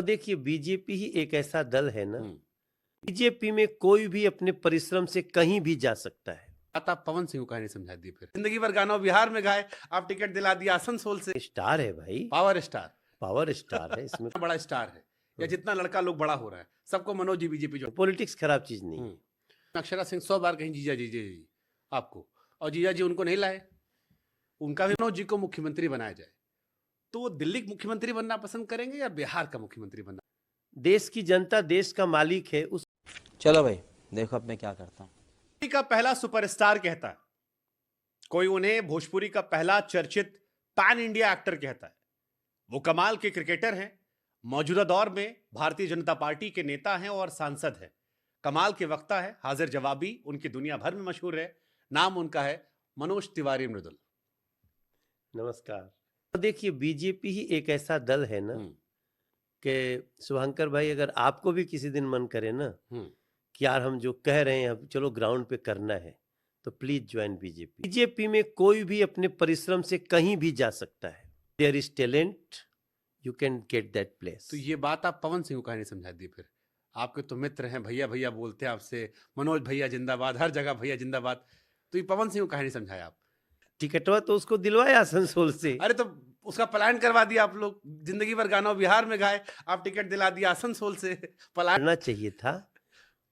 देखिए बीजेपी ही एक ऐसा दल है ना, हम्म। बीजेपी में कोई भी अपने परिश्रम से कहीं भी जा सकता है। बात आप पवन सिंह को कहानी समझा दी। फिर जिंदगी भर गाना बिहार में गाए, आप टिकट दिला दिया आसनसोल से। स्टार है भाई, पावर स्टार, पावर स्टार है इसमें। बड़ा स्टार है, या जितना लड़का लोग बड़ा हो रहा है सबको मनोज जी बीजेपी जो। पॉलिटिक्स खराब चीज नहीं है। अक्षरा सिंह 100 बार कहीं जीजा जी आपको, और जीजा जी उनको नहीं लाए। उनका भी मनोज जी को मुख्यमंत्री बनाया जाए तो वो दिल्ली का मुख्यमंत्री बनना पसंद करेंगे या बिहार का मुख्यमंत्री बनना? देश की जनता देश का मालिक है। उस चलो भाई देखो अब मैं क्या करता हूँ। भोजपुरी का पहला सुपरस्टार कहता है कोई, उन्हें भोजपुरी का पहला चर्चित पैन इंडिया एक्टर कहता है। वो कमाल के क्रिकेटर हैं, मौजूदा दौर में भारतीय जनता पार्टी के नेता हैं और सांसद हैं। कमाल के वक्ता है, हाजिर जवाबी, उनकी दुनिया भर में मशहूर है। नाम उनका है मनोज तिवारी मृदुल। नमस्कार। देखिए बीजेपी ही एक ऐसा दल है ना कि शुभंकर भाई, अगर आपको भी किसी दिन मन करे ना कि यार हम जो कह रहे हैं अब चलो ग्राउंड पे करना है, तो प्लीज ज्वाइन बीजेपी। बीजेपी में कोई भी अपने परिश्रम से कहीं भी जा सकता है। There is talent, you can get that place. तो ये बात आप पवन सिंह को कहानी समझा दी। फिर आपके तो मित्र हैं, भैया भैया बोलते हैं आपसे, मनोज भैया जिंदाबाद, हर जगह भैया जिंदाबाद। तो ये पवन सिंह को कहानी समझाया आप। टिकटवा तो उसको दिलवाया आसनसोल से। अरे तो उसका प्लान करवा दिया आप लोग, जिंदगी भर गाना बिहार में गाए, आप टिकट दिला दिया आसनसोल से। प्लान करना चाहिए था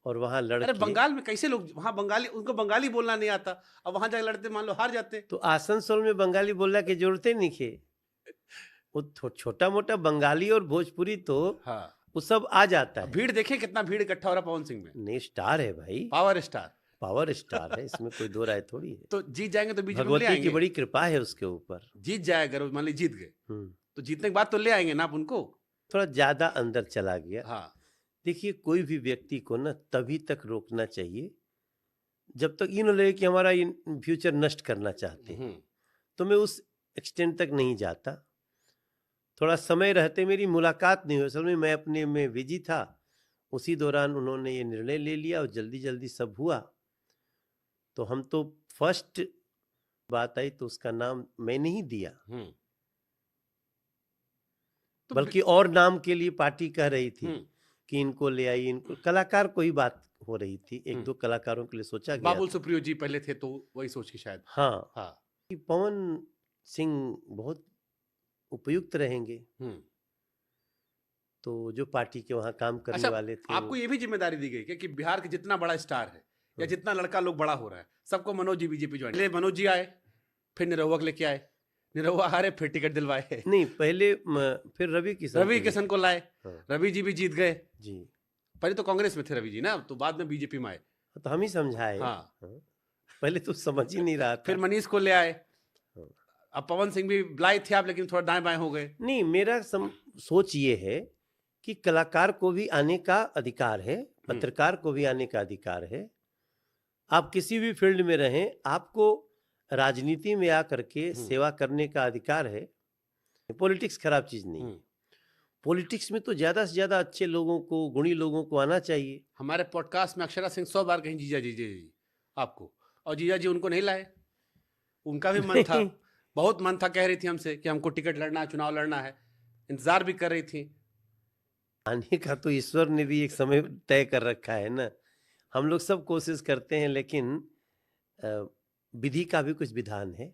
और वहां अरे लड़के। बंगाल में कैसे लोग, वहां बंगाली, उनको बंगाली बोलना नहीं आता, अब वहां जाकर लड़ते, मान लो हार जाते। तो आसनसोल में बंगाली बोलने की जरूरत ही नहीं है। वो छोटा मोटा बंगाली और भोजपुरी तो हाँ, वो सब आ जाता है। भीड़ देखे कितना भीड़ इकट्ठा हो रहा पवन सिंह में। नहीं, स्टार है भाई, पावर स्टार, पावर स्टार है, इसमें कोई दो राय थोड़ी है। तो जीत जाएंगे तो बीजेपी में ले भगवती की आएंगे। बड़ी कृपा है उसके ऊपर। जीत जाएगा, मान ली जीत गए हम्म। तो जीतने के बाद तो ले आएंगे ना आप उनको। थोड़ा ज्यादा अंदर चला गया। हाँ, देखिए कोई भी व्यक्ति को ना तभी तक रोकना चाहिए जब तक ये न लगे कि हमारा फ्यूचर नष्ट करना चाहते हैं। तो मैं उस एक्सटेंट तक नहीं जाता। थोड़ा समय रहते मेरी मुलाकात नहीं हुई, असल में मैं अपने में बिजी था। उसी दौरान उन्होंने ये निर्णय ले लिया और जल्दी जल्दी सब हुआ। तो हम तो फर्स्ट बात आई तो उसका नाम मैंने ही दिया, तो बल्कि और नाम के लिए पार्टी कह रही थी कि इनको ले आई, इनको। कलाकार को ही बात हो रही थी, एक दो कलाकारों के लिए सोचा गया। बाबुल सुप्रियो जी पहले थे तो वही सोच के शायद। हाँ, हाँ, कि पवन सिंह बहुत उपयुक्त रहेंगे। तो जो पार्टी के वहां काम करने अच्छा, वाले थे आपको ये भी जिम्मेदारी दी गई कि बिहार के जितना बड़ा स्टार है या जितना लड़का लोग बड़ा हो रहा है सबको मनोज जी बीजेपी ज्वाइन। पहले मनोज जी आए, फिर निरहुआ लेके आए, निरहुआ हारे, फिर टिकट दिलवाए। नहीं, पहले फिर रवि किशन को लाए। हाँ। रवि जी भी जीत गए जी। पहले तो कांग्रेस में थे रवि जी ना, तो बाद में बीजेपी में आए। तो हम ही समझाए। हाँ। हाँ। पहले तो समझ ही नहीं रहा था। फिर मनीष को ले आए। हाँ। अब पवन सिंह भी लाए थे आप, लेकिन थोड़ा दाएं बाएं हो गए। नहीं, मेरा सोच ये है कि कलाकार को भी आने का अधिकार है, पत्रकार को भी आने का अधिकार है। आप किसी भी फील्ड में रहें, आपको राजनीति में आकर के सेवा करने का अधिकार है। पॉलिटिक्स खराब चीज नहीं है। पॉलिटिक्स में तो ज्यादा से ज्यादा अच्छे लोगों को, गुणी लोगों को आना चाहिए। हमारे पॉडकास्ट में अक्षरा सिंह 100 बार कहीं जीजा जी आपको, और जीजा जी उनको नहीं लाए। उनका भी मन था, बहुत मन था, कह रही थी हमसे कि हमको टिकट लड़ना है, चुनाव लड़ना है, इंतजार भी कर रही थी। आने का तो ईश्वर ने भी एक समय तय कर रखा है ना। हम लोग सब कोशिश करते हैं, लेकिन विधि का भी कुछ विधान है।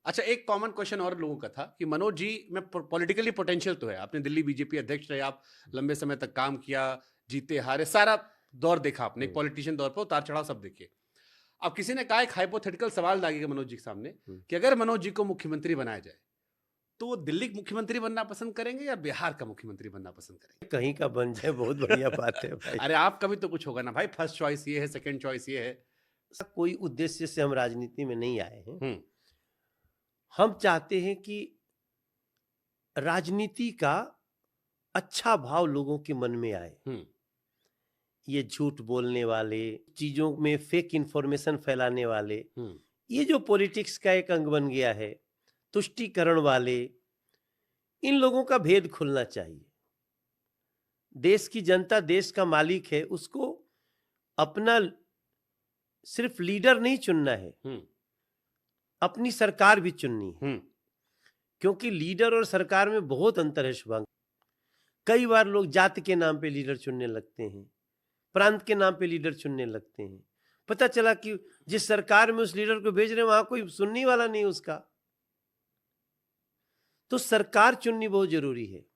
अच्छा, एक कॉमन क्वेश्चन और लोगों का था कि मनोज जी में पॉलिटिकली पोटेंशियल तो है, आपने दिल्ली बीजेपी अध्यक्ष रहे, आप लंबे समय तक काम किया, जीते हारे सारा दौर देखा आपने, एक पॉलिटिशियन दौर पर उतार चढ़ाव सब देखे। अब किसी ने कहा, एक हाइपोथेटिकल सवाल दागेगा मनोज जी के सामने कि अगर मनोज जी को मुख्यमंत्री बनाया जाए तो वो दिल्ली का मुख्यमंत्री बनना पसंद करेंगे या बिहार का मुख्यमंत्री बनना पसंद करेंगे? कहीं का बन जाए, बहुत बढ़िया बात है भाई। अरे आपका भी तो कुछ होगा ना भाई, फर्स्ट चॉइस ये है, सेकंड चॉइस ये है। कोई उद्देश्य से हम राजनीति में नहीं आए हैं। हम चाहते हैं कि राजनीति का अच्छा भाव लोगों के मन में आए। ये झूठ बोलने वाले, चीजों में फेक इंफॉर्मेशन फैलाने वाले, ये जो पॉलिटिक्स का एक अंग बन गया है, तुष्टीकरण वाले, इन लोगों का भेद खुलना चाहिए। देश की जनता देश का मालिक है, उसको अपना सिर्फ लीडर नहीं चुनना है, अपनी सरकार भी चुननी है। क्योंकि लीडर और सरकार में बहुत अंतर है शुभांग। कई बार लोग जाति के नाम पे लीडर चुनने लगते हैं, प्रांत के नाम पे लीडर चुनने लगते हैं। पता चला कि जिस सरकार में उस लीडर को भेज रहे हैं वहां कोई सुनने वाला नहीं उसका। तो सरकार चुननी बहुत जरूरी है।